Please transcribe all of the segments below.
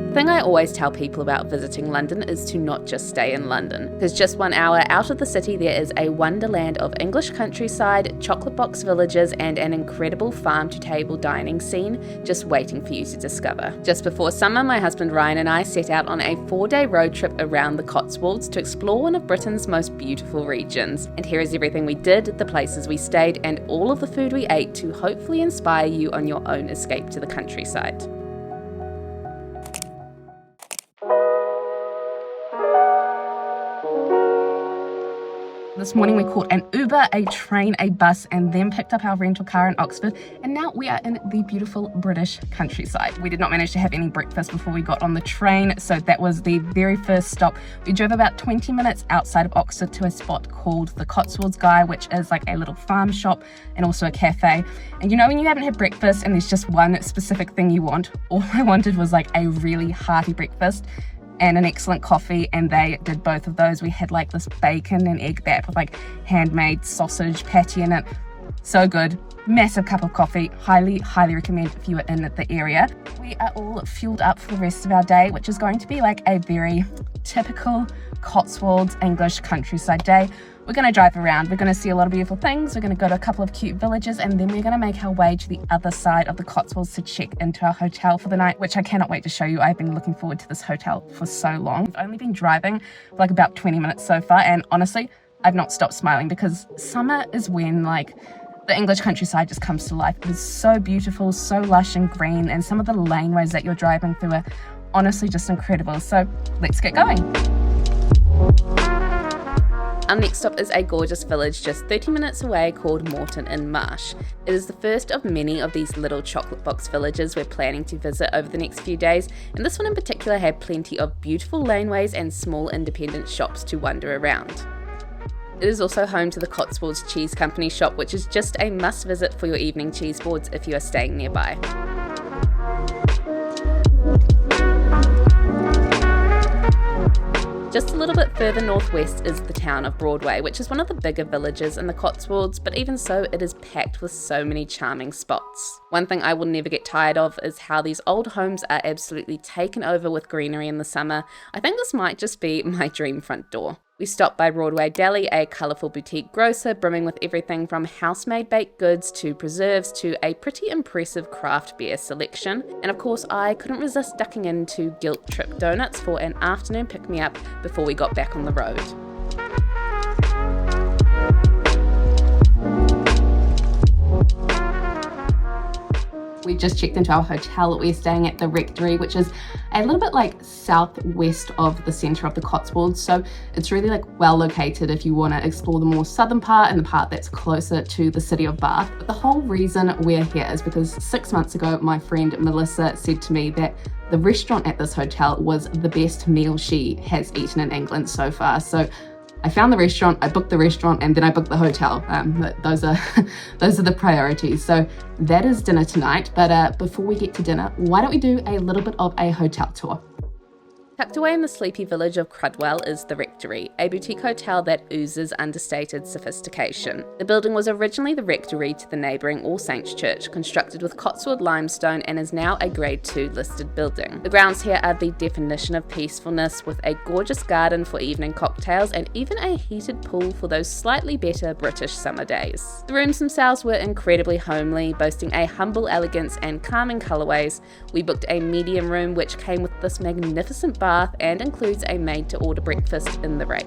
The thing I always tell people about visiting London is to not just stay in London, because just 1 hour out of the city there is a wonderland of English countryside, chocolate box villages, and an incredible farm-to-table dining scene just waiting for you to discover. Just before summer, my husband Ryan and I set out on a 4-day road trip around the Cotswolds to explore one of Britain's most beautiful regions. And here is everything we did, the places we stayed, and all of the food we ate to hopefully inspire you on your own escape to the countryside. This morning we caught an Uber, a train, a bus, and then picked up our rental car in Oxford, and now we are in the beautiful British countryside. We did not manage to have any breakfast before we got on the train, so that was the very first stop. We drove about 20 minutes outside of Oxford to a spot called the Cotswolds, which is like a little farm shop and also a cafe. And you know when you haven't had breakfast and there's just one specific thing you want? All I wanted was like a really hearty breakfast and an excellent coffee, and they did both of those. We had like this bacon and egg bat with like handmade sausage patty in it. So good. Massive cup of coffee. Highly recommend if you are in the area. We are all fueled up for the rest of our day, which is going to be like a very typical Cotswolds English countryside day. We're going to drive around, we're going to see a lot of beautiful things, we're going to go to a couple of cute villages, and then we're going to make our way to the other side of the Cotswolds to check into our hotel for the night, which I cannot wait to show you. I've been looking forward to this hotel for so long. We've only been driving for like about 20 minutes so far, and honestly, I've not stopped smiling because summer is when like the English countryside just comes to life. It is so beautiful, so lush and green, and some of the laneways that you're driving through are honestly just incredible. So let's get going. Our next stop is a gorgeous village just 30 minutes away called Moreton-in-Marsh. It is the first of many of these little chocolate box villages we're planning to visit over the next few days, and this one in particular had plenty of beautiful laneways and small independent shops to wander around. It is also home to the Cotswolds Cheese Company shop, which is just a must visit for your evening cheese boards if you are staying nearby. Just a little bit further northwest is the town of Broadway, which is one of the bigger villages in the Cotswolds, but even so, it is packed with so many charming spots. One thing I will never get tired of is how these old homes are absolutely taken over with greenery in the summer. I think this might just be my dream front door. We stopped by Broadway Deli, a colourful boutique grocer brimming with everything from house-made baked goods to preserves to a pretty impressive craft beer selection. And of course, I couldn't resist ducking into Guilt Trip Donuts for an afternoon pick-me-up before we got back on the road. We've just checked into our hotel. We're staying at the Rectory, which is a little bit like southwest of the centre of the Cotswolds. So it's really like well located if you want to explore the more southern part and the part that's closer to the city of Bath. But the whole reason we're here is because 6 months ago, my friend Melissa said to me that the restaurant at this hotel was the best meal she has eaten in England so far. So I found the restaurant, I booked the restaurant, and then I booked the hotel. Those are the priorities. So that is dinner tonight. But before we get to dinner, why don't we do a little bit of a hotel tour? Tucked away in the sleepy village of Crudwell is the Rectory, a boutique hotel that oozes understated sophistication. The building was originally the rectory to the neighbouring All Saints Church, constructed with Cotswold limestone, and is now a Grade 2 listed building. The grounds here are the definition of peacefulness, with a gorgeous garden for evening cocktails and even a heated pool for those slightly better British summer days. The rooms themselves were incredibly homely, boasting a humble elegance and calming colourways. We booked a medium room which came with this magnificent bath and includes a made-to-order breakfast in the rate.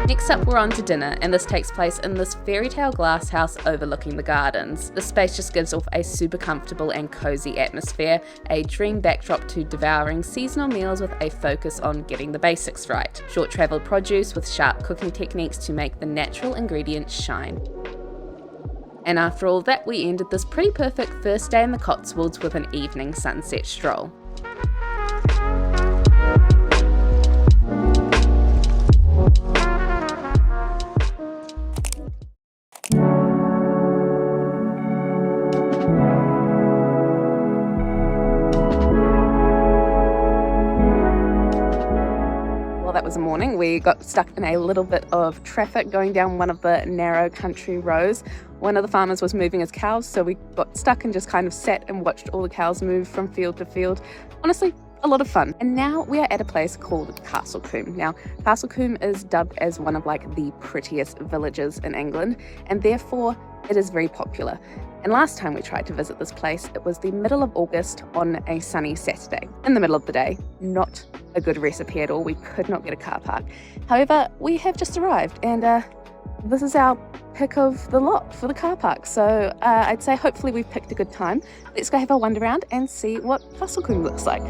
Next up, we're on to dinner, and this takes place in this fairy tale glass house overlooking the gardens. The space just gives off a super comfortable and cozy atmosphere, a dream backdrop to devouring seasonal meals with a focus on getting the basics right. Short travelled produce with sharp cooking techniques to make the natural ingredients shine. And after all that, we ended this pretty perfect first day in the Cotswolds with an evening sunset stroll. Well, that was the morning. We got stuck in a little bit of traffic going down one of the narrow country roads. One of the farmers was moving his cows, so we got stuck and just kind of sat and watched all the cows move from field to field. Honestly, a lot of fun. And now we are at a place called Castle Combe. Now, Castle Combe is dubbed as one of like the prettiest villages in England, and therefore it is very popular. And last time we tried to visit this place, it was the middle of August on a sunny Saturday. In the middle of the day, not a good recipe at all. We could not get a car park. However, we have just arrived, and this is our pick of the lot for the car park. So I'd say hopefully we've picked a good time. Let's go have a wander around and see what Castle Combe looks like.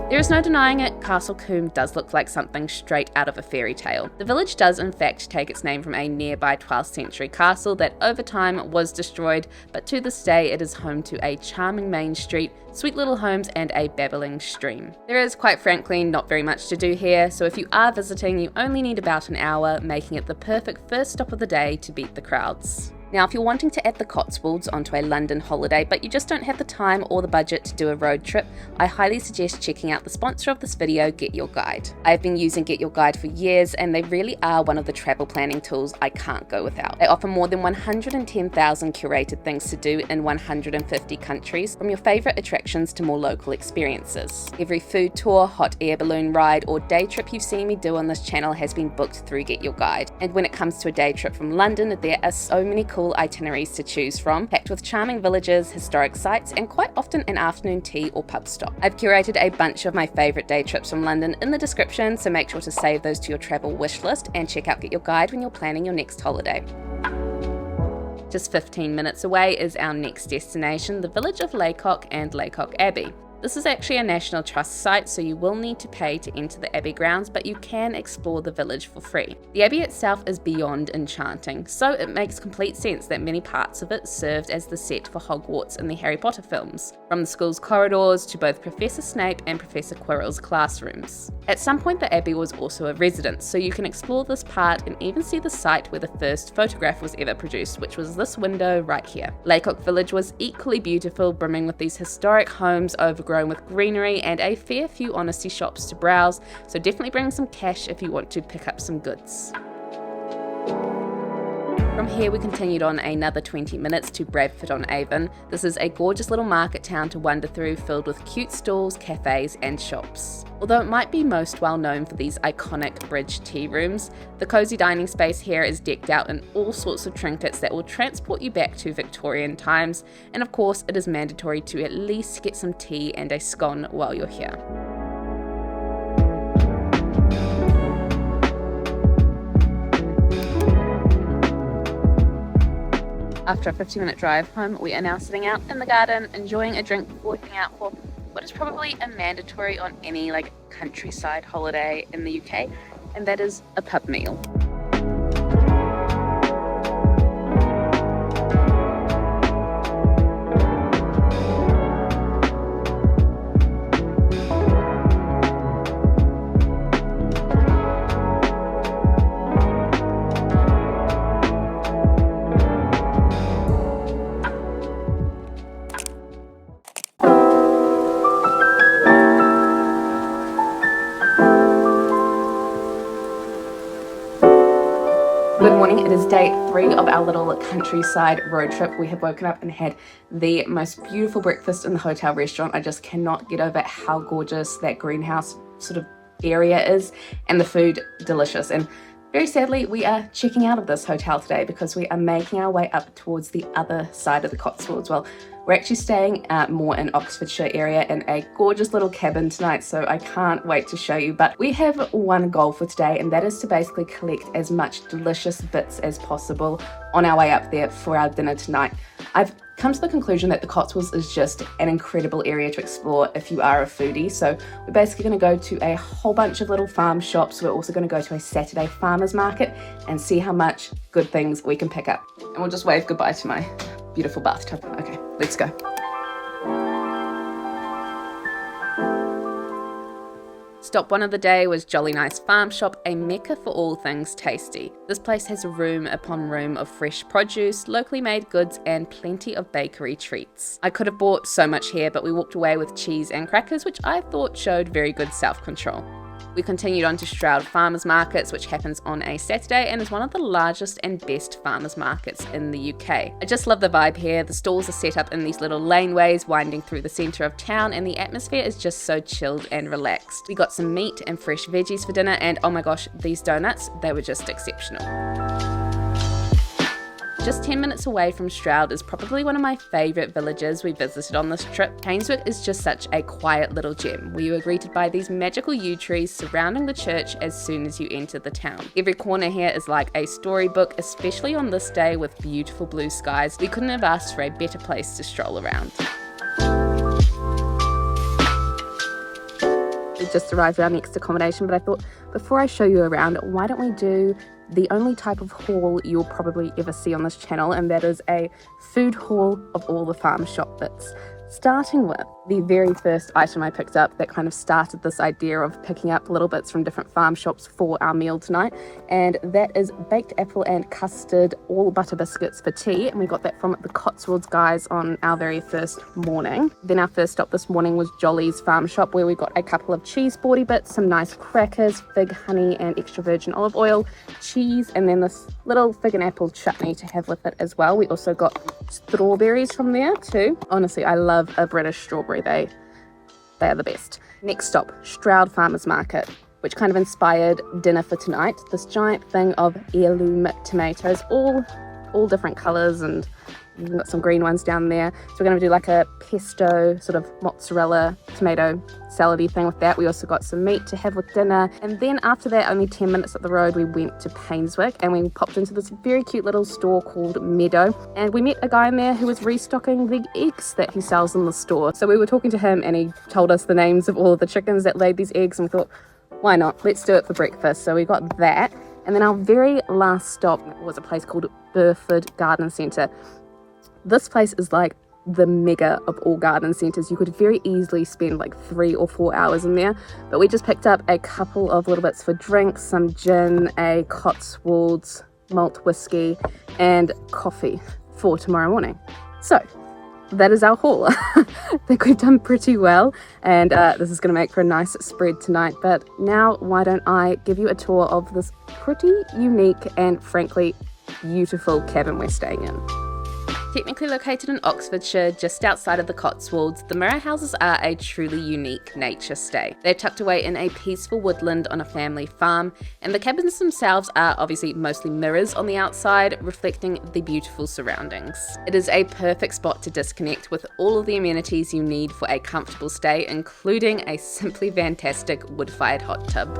There is no denying it, Castle Combe does look like something straight out of a fairy tale. The village does in fact take its name from a nearby 12th century castle that over time was destroyed, but to this day it is home to a charming main street, sweet little homes and a babbling stream. There is quite frankly not very much to do here, so if you are visiting you only need about an hour, making it the perfect first stop of the day to beat the crowds. Now, if you're wanting to add the Cotswolds onto a London holiday, but you just don't have the time or the budget to do a road trip, I highly suggest checking out the sponsor of this video, Get Your Guide. I've been using Get Your Guide for years, and they really are one of the travel planning tools I can't go without. They offer more than 110,000 curated things to do in 150 countries, from your favourite attractions to more local experiences. Every food tour, hot air balloon ride, or day trip you've seen me do on this channel has been booked through Get Your Guide. And when it comes to a day trip from London, there are so many cool itineraries to choose from, packed with charming villages, historic sites, and quite often an afternoon tea or pub stop. I've curated a bunch of my favourite day trips from London in the description, so make sure to save those to your travel wish list and check out Get Your Guide when you're planning your next holiday. Just 15 minutes away is our next destination, the village of Lacock and Lacock Abbey. This is actually a National Trust site, so you will need to pay to enter the Abbey grounds, but you can explore the village for free. The Abbey itself is beyond enchanting, so it makes complete sense that many parts of it served as the set for Hogwarts in the Harry Potter films, from the school's corridors to both Professor Snape and Professor Quirrell's classrooms. At some point the Abbey was also a residence, so you can explore this part and even see the site where the first photograph was ever produced, which was this window right here. Lacock Village was equally beautiful, brimming with these historic homes overgrown with greenery and a fair few honesty shops to browse, so definitely bring some cash if you want to pick up some goods. From here we continued on another 20 minutes to Bradford-on-Avon. This is a gorgeous little market town to wander through, filled with cute stalls, cafes and shops. Although it might be most well known for these iconic bridge tea rooms, the cosy dining space here is decked out in all sorts of trinkets that will transport you back to Victorian times, and of course it is mandatory to at least get some tea and a scone while you're here. After a 50-minute drive home, we are now sitting out in the garden, enjoying a drink before heading out for what is probably a mandatory on any countryside holiday in the UK, and that is a pub meal. Good morning, it is day 3 of our little countryside road trip. We have woken up and had the most beautiful breakfast in the hotel restaurant. I just cannot get over how gorgeous that greenhouse sort of area is, and the food delicious. And very sadly, we are checking out of this hotel today because we are making our way up towards the other side of the Cotswolds. Well, we're actually staying more in Oxfordshire area in a gorgeous little cabin tonight, so I can't wait to show you. But we have one goal for today, and that is to basically collect as much delicious bits as possible on our way up there for our dinner tonight. I've come to the conclusion that the Cotswolds is just an incredible area to explore if you are a foodie. So we're basically going to go to a whole bunch of little farm shops. We're also going to go to a Saturday farmers market and see how much good things we can pick up. And we'll just wave goodbye to my beautiful bathtub. Okay, let's go. Stop one of the day was Jolly Nice Farm Shop, a mecca for all things tasty. This place has room upon room of fresh produce, locally made goods, and plenty of bakery treats. I could have bought so much here, but we walked away with cheese and crackers, which I thought showed very good self-control. We continued on to Stroud Farmers Markets, which happens on a Saturday and is one of the largest and best farmers markets in the UK. I just love the vibe here. The stalls are set up in these little laneways winding through the centre of town, and the atmosphere is just so chilled and relaxed. We got some meat and fresh veggies for dinner, and oh my gosh, these donuts, they were just exceptional. Just 10 minutes away from Stroud is probably one of my favourite villages we visited on this trip. Painswick is just such a quiet little gem, where you are greeted by these magical yew trees surrounding the church as soon as you enter the town. Every corner here is like a storybook, especially on this day with beautiful blue skies. We couldn't have asked for a better place to stroll around. We just arrived at our next accommodation, but I thought before I show you around, why don't we do the only type of haul you'll probably ever see on this channel, and that is a food haul of all the farm shop bits. Starting with the very first item I picked up that kind of started this idea of picking up little bits from different farm shops for our meal tonight, and that is baked apple and custard all butter biscuits for tea, and we got that from the Cotswolds guys on our very first morning. Then our first stop this morning was Jolly's Farm Shop, where we got a couple of cheese sporty bits, some nice crackers, fig, honey and extra virgin olive oil, cheese, and then this little fig and apple chutney to have with it as well. We also got strawberries from there too. Honestly, I love a British strawberry. They are the best. Next stop, Stroud Farmers Market, which kind of inspired dinner for tonight. This giant thing of heirloom tomatoes, all different colours, and we've got some green ones down there. So we're going to do like a pesto sort of mozzarella tomato salad-y thing with that. We also got some meat to have with dinner, and then after that, only 10 minutes up the road, we went to Painswick and we popped into this very cute little store called Meadow, and we met a guy in there who was restocking the eggs that he sells in the store. So we were talking to him and he told us the names of all of the chickens that laid these eggs, and we thought, why not? Let's do it for breakfast. So we got that, and then our very last stop was a place called Burford Garden Centre. This place is like the mega of all garden centres. You could very easily spend like 3 or 4 hours in there, but we just picked up a couple of little bits for drinks, some gin, a Cotswolds malt whiskey and coffee for tomorrow morning. So that is our haul. I think we've done pretty well, and this is going to make for a nice spread tonight. But now why don't I give you a tour of this pretty unique and frankly beautiful cabin we're staying in. Technically located in Oxfordshire, just outside of the Cotswolds, the Mirror Houses are a truly unique nature stay. They're tucked away in a peaceful woodland on a family farm, and the cabins themselves are obviously mostly mirrors on the outside, reflecting the beautiful surroundings. It is a perfect spot to disconnect with all of the amenities you need for a comfortable stay, including a simply fantastic wood-fired hot tub.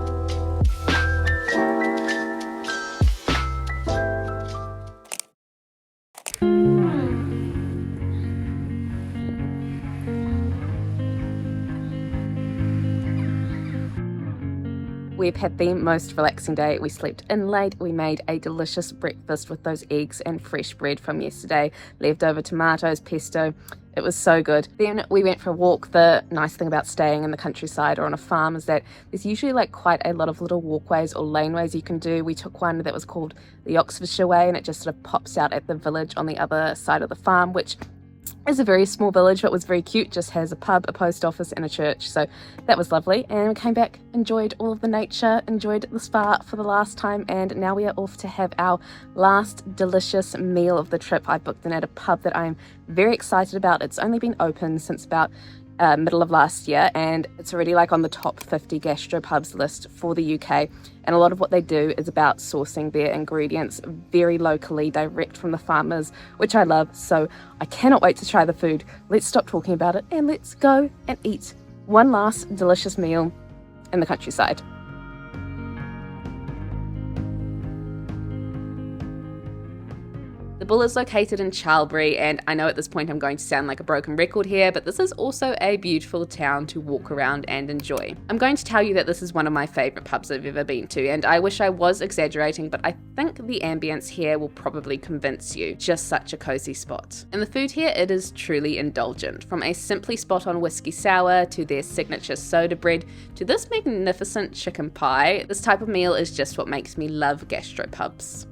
We've had the most relaxing day. We slept in late. We made a delicious breakfast with those eggs and fresh bread from yesterday, leftover tomatoes, pesto. It was so good. Then we went for a walk. The nice thing about staying in the countryside or on a farm is that there's usually like quite a lot of little walkways or laneways you can do. We took one that was called the Oxfordshire Way, and it just sort of pops out at the village on the other side of the farm, which is a very small village but was very cute. Just has a pub, a post office and a church, so that was lovely. And we came back, enjoyed all of the nature, enjoyed the spa for the last time, and now we are off to have our last delicious meal of the trip. I booked in at a pub that I'm very excited about. It's only been open since about middle of last year, and it's already like on the top 50 gastropubs list for the UK, and a lot of what they do is about sourcing their ingredients very locally, direct from the farmers, which I love. So I cannot wait to try the food. Let's stop talking about it and let's go and eat one last delicious meal in the countryside. The Bull is located in Charlbury, and I know at this point I'm going to sound like a broken record here, but this is also a beautiful town to walk around and enjoy. I'm going to tell you that this is one of my favourite pubs I've ever been to, and I wish I was exaggerating, but I think the ambience here will probably convince you. Just such a cosy spot. And the food here, it is truly indulgent. From a simply spot on whiskey sour to their signature soda bread to this magnificent chicken pie, this type of meal is just what makes me love gastropubs.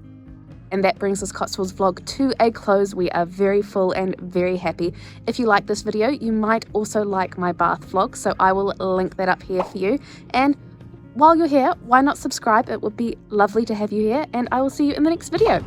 And that brings this Cotswolds vlog to a close. We are very full and very happy. If you like this video, you might also like my bath vlog, so I will link that up here for you. And while you're here, why not subscribe? It would be lovely to have you here, and I will see you in the next video.